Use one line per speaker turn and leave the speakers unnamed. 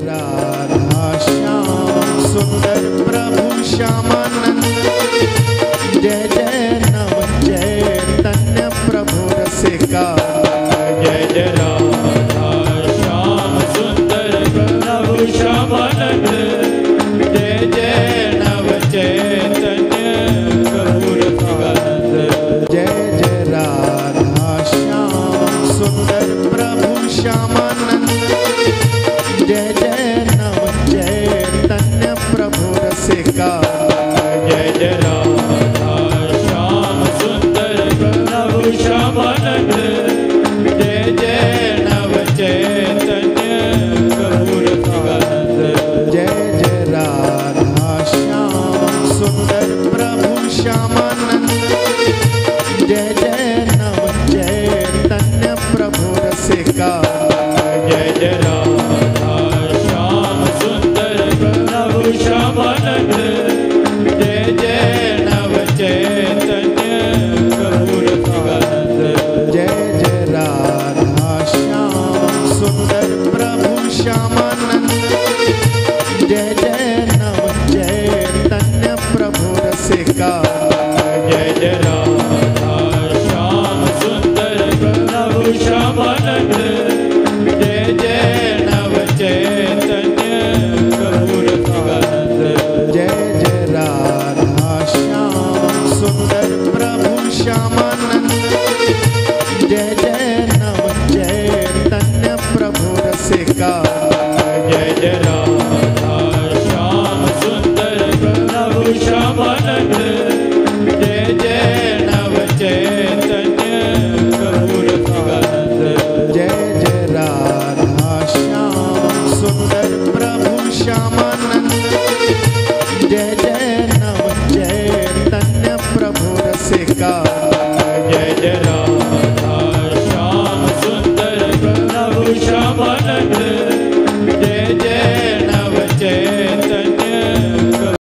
राधा श्याम सुंदर प्रभु श्यामानंद। जय जय नव चैतन्य प्रभु रसिका।
जय जय राधा श्याम सुंदर प्रभु श्यामानंद। जय जय नव चैतन्य प्रभु रसिकानंद।
जय जय राधा श्याम सुंदर प्रभु श्यामानंद। जय जय नव चैतन्य प्रभु रसिका।
जय जय राधा श्याम सुंदर प्रभु श्यामानंद। जय जय नव चैतन्य प्रभु रसिकानंद।
जय जय राधा श्याम सुंदर प्रभु श्यामानंद। जय जय नव चैतन्य प्रभु रसिका।
जय जय राधा श्याम सुंदर प्रभु श्यामानंद। जय जय नव चैतन्य प्रभु रसिकानंद।
जय जय राधा श्याम सुंदर प्रभु श्यामानंद। जय जय नव चैतन्य प्रभु रसिका।
जय जय राधा श्याम सुंदर प्रभु श्यामानंद। जय जय नव चैतन्य प्रभु रसिकानंद।
जय जय राधा श्याम सुंदर प्रभु श्यामानंद। जय जय नव चैतन्य प्रभु रसिका।
जय जय राधा श्याम सुंदर प्रभु श्यामानंद। जय जय नव चैतन्य प्रभु रसिकानंद।
जय जय राधा श्याम सुंदर प्रभु श्यामानंद। जय जय नव चैतन्य प्रभु रसिका।
जय जय राधा श्याम सुंदर प्रभु श्यामानंद।